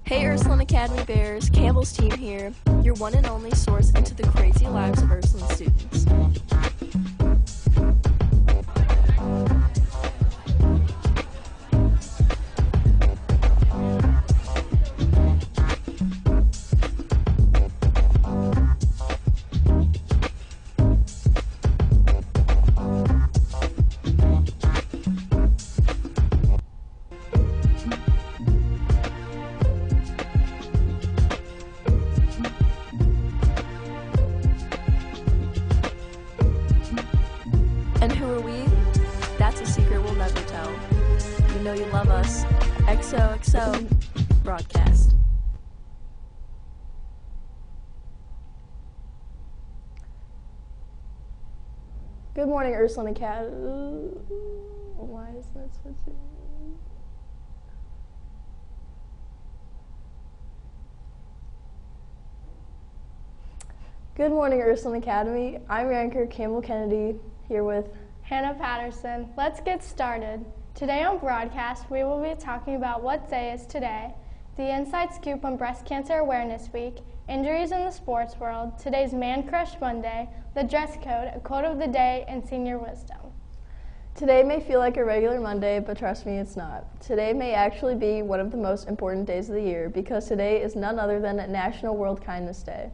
Hey Ursuline Academy Bears, Campbell's team here, your one and only source into the crazy lives of Ursuline students. And who are we? That's a secret we'll never tell. You know you love us. XOXO broadcast. Good morning, Ursuline Academy. Why is that switching? Good morning, Ursuline Academy. I'm your anchor, Campbell Kennedy, here with Hannah Patterson. Let's get started. Today on broadcast, we will be talking about what day is today, the inside scoop on Breast Cancer Awareness Week, injuries in the sports world, today's Man Crush Monday, the dress code, a quote of the day, and senior wisdom. Today may feel like a regular Monday, but trust me, it's not. Today may actually be one of the most important days of the year because today is none other than National World Kindness Day.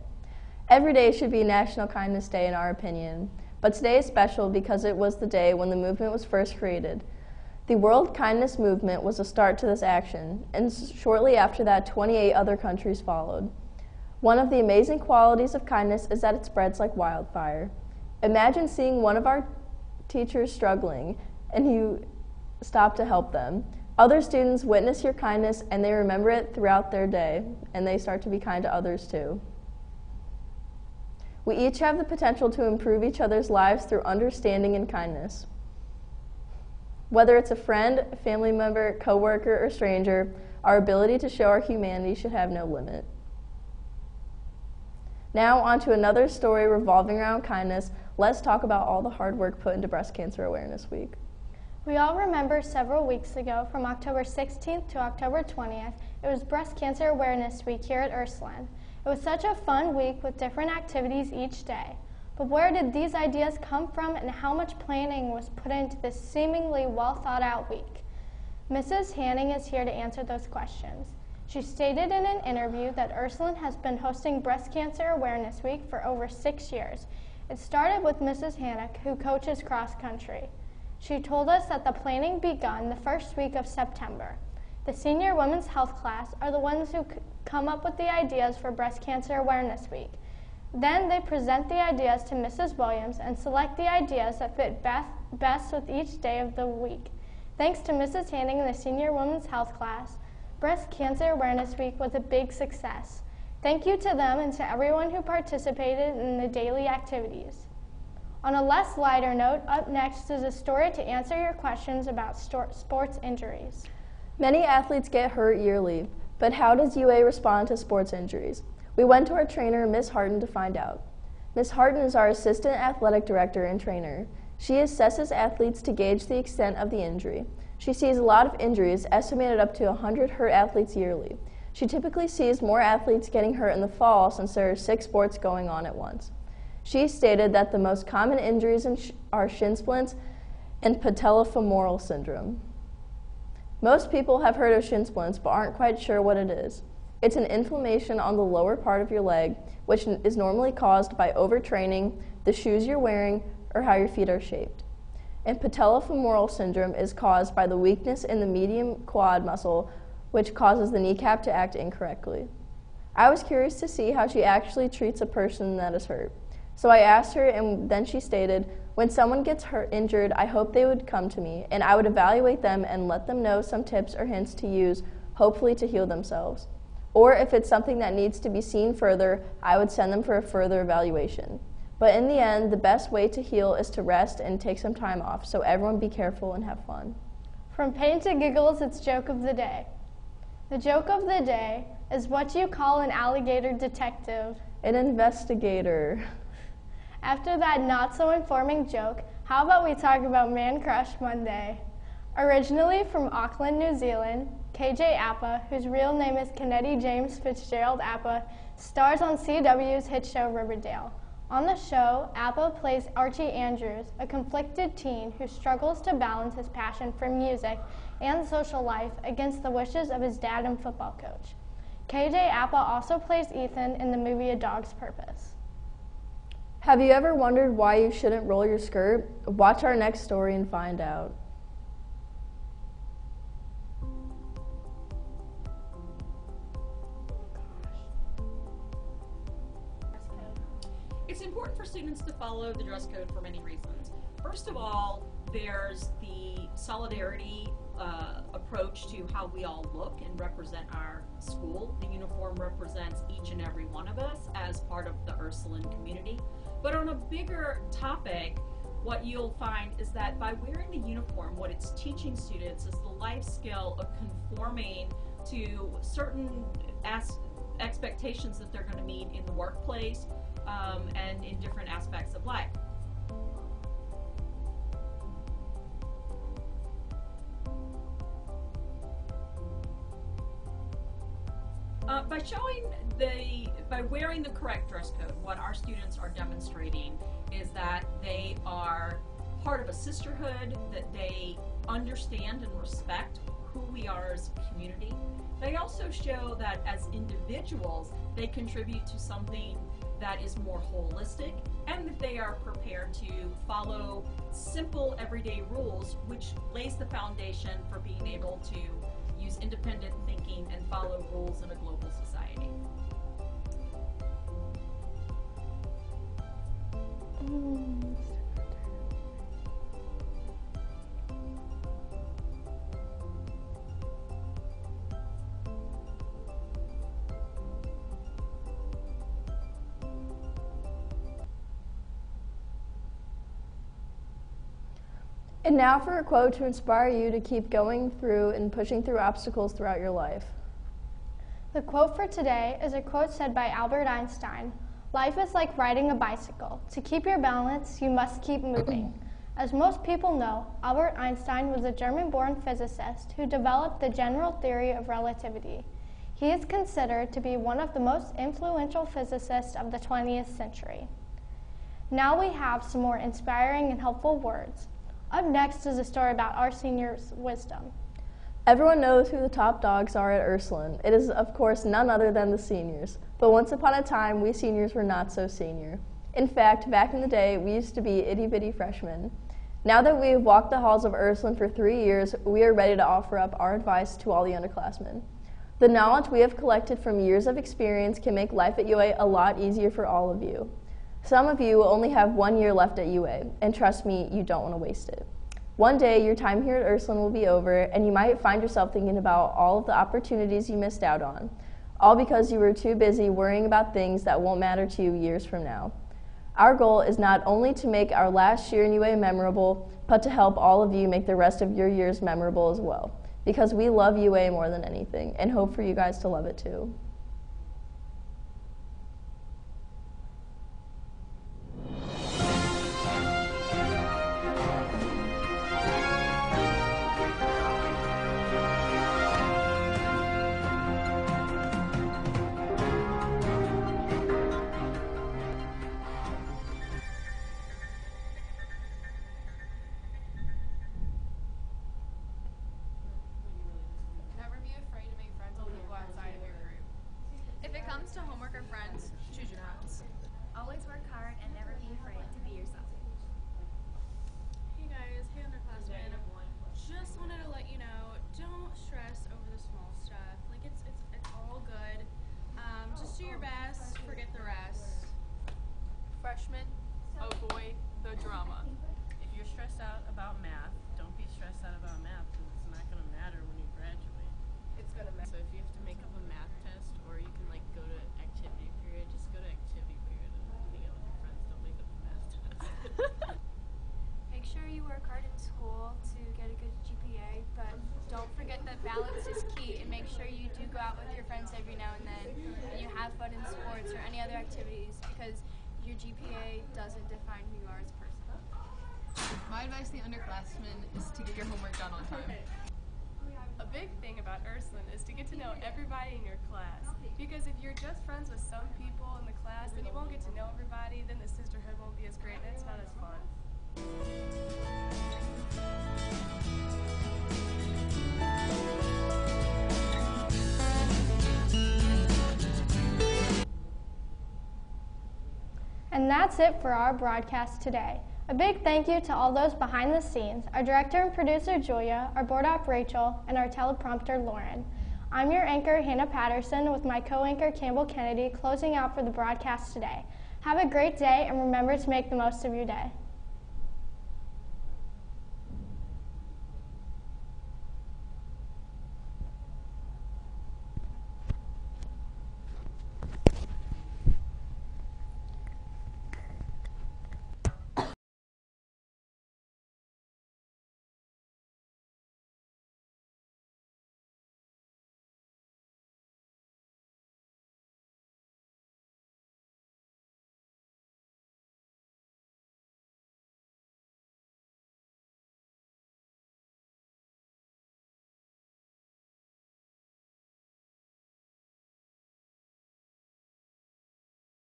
Every day should be National Kindness Day in our opinion, but today is special because it was the day when the movement was first created. The World Kindness Movement was a start to this action, and shortly after that, 28 other countries followed. One of the amazing qualities of kindness is that it spreads like wildfire. Imagine seeing one of our teachers struggling, and you stop to help them. Other students witness your kindness, and they remember it throughout their day, and they start to be kind to others too. We each have the potential to improve each other's lives through understanding and kindness. Whether it's a friend, family member, coworker, or stranger, our ability to show our humanity should have no limit. Now on to another story revolving around kindness. Let's talk about all the hard work put into Breast Cancer Awareness Week. We all remember several weeks ago, from October 16th to October 20th, it was Breast Cancer Awareness Week here at Ursuline. It was such a fun week with different activities each day. But where did these ideas come from and how much planning was put into this seemingly well thought out week? Mrs. Hanning is here to answer those questions. She stated in an interview that Ursuline has been hosting Breast Cancer Awareness Week for over 6 years. It started with Mrs. Hannick, who coaches cross country. She told us that the planning begun the first week of September. The senior women's health class are the ones who come up with the ideas for Breast Cancer Awareness Week. Then they present the ideas to Mrs. Williams and select the ideas that fit best with each day of the week. Thanks to Mrs. Hanning and the senior women's health class, Breast Cancer Awareness Week was a big success. Thank you to them and to everyone who participated in the daily activities. On a less lighter note, up next is a story to answer your questions about sports injuries. Many athletes get hurt yearly, but how does UA respond to sports injuries? We went to our trainer, Ms. Harden, to find out. Ms. Harden is our assistant athletic director and trainer. She assesses athletes to gauge the extent of the injury. She sees a lot of injuries, estimated up to 100 hurt athletes yearly. She typically sees more athletes getting hurt in the fall since there are 6 sports going on at once. She stated that the most common injuries are shin splints and patellofemoral syndrome. Most people have heard of shin splints but aren't quite sure what it is. It's an inflammation on the lower part of your leg, which is normally caused by overtraining, the shoes you're wearing, or how your feet are shaped. And patellofemoral syndrome is caused by the weakness in the medium quad muscle, which causes the kneecap to act incorrectly. I was curious to see how she actually treats a person that is hurt. So I asked her, and then she stated, when someone gets injured, I hope they would come to me, and I would evaluate them and let them know some tips or hints to use, hopefully to heal themselves. Or if it's something that needs to be seen further, I would send them for a further evaluation. But in the end, the best way to heal is to rest and take some time off, so everyone be careful and have fun. From pain to giggles, it's joke of the day. The joke of the day is what you call an alligator detective. An investigator. After that not-so-informing joke, how about we talk about Man Crush Monday? Originally from Auckland, New Zealand, KJ Appa, whose real name is Kennedy James Fitzgerald Appa, stars on CW's hit show Riverdale. On the show, Appa plays Archie Andrews, a conflicted teen who struggles to balance his passion for music and social life against the wishes of his dad and football coach. KJ Appa also plays Ethan in the movie A Dog's Purpose. Have you ever wondered why you shouldn't roll your skirt? Watch our next story and find out. It's important for students to follow the dress code for many reasons. First of all, there's the solidarity approach to how we all look and represent our school. The uniform represents each and every one of us as part of the Ursuline community. But on a bigger topic, what you'll find is that by wearing the uniform, what it's teaching students is the life skill of conforming to certain expectations that they're going to meet in the workplace and in different aspects of life. By wearing the correct dress code, what our students are demonstrating is that they are part of a sisterhood, that they understand and respect who we are as a community. They also show that as individuals, they contribute to something that is more holistic, and that they are prepared to follow simple everyday rules, which lays the foundation for being able to use independent thinking and follow rules in a global society. And now for a quote to inspire you to keep going through and pushing through obstacles throughout your life. The quote for today is a quote said by Albert Einstein. Life is like riding a bicycle. To keep your balance, you must keep moving. As most people know, Albert Einstein was a German-born physicist who developed the general theory of relativity. He is considered to be one of the most influential physicists of the 20th century. Now we have some more inspiring and helpful words. Up next is a story about our seniors' wisdom. Everyone knows who the top dogs are at Ursuline. It is, of course, none other than the seniors. But once upon a time, we seniors were not so senior. In fact, back in the day, we used to be itty-bitty freshmen. Now that we have walked the halls of Ursuline for 3 years, we are ready to offer up our advice to all the underclassmen. The knowledge we have collected from years of experience can make life at UA a lot easier for all of you. Some of you only have 1 year left at UA, and trust me, you don't want to waste it. One day, your time here at Ursuline will be over, and you might find yourself thinking about all of the opportunities you missed out on, all because you were too busy worrying about things that won't matter to you years from now. Our goal is not only to make our last year in UA memorable, but to help all of you make the rest of your years memorable as well, because we love UA more than anything, and hope for you guys to love it too. If it comes to homework or friends, choose your friends. Always work hard and never be afraid to be yourself. Hey guys, hey underclassmen. Just wanted to let you know, don't stress over the small stuff. Like it's all good. Just do your best, forget the rest. Freshmen, avoid the drama. If you're stressed out about math, don't be stressed out about math because it's not going to matter when you graduate. It's going to matter. So if you have to make up a math test or you can like go to activity period, just go to activity period and hang out with your friends. Don't make up a math test. Make sure you work hard in school to get a good GPA, but don't forget that balance is key, and make sure you do go out with your friends every now and then, and you have fun in sports or any other activities, because your GPA doesn't define who you are as a person. My advice to the underclassmen is to get your homework done on time. A big thing about Ursuline is to get to know everybody in your class. Because if you're just friends with some people in the class, then you won't get to know everybody, then the sisterhood won't be as great, and it's not as fun. And that's it for our broadcast today. A big thank you to all those behind the scenes, our director and producer Julia, our board op Rachel, and our teleprompter Lauren. I'm your anchor Hannah Patterson with my co-anchor Campbell Kennedy closing out for the broadcast today. Have a great day and remember to make the most of your day.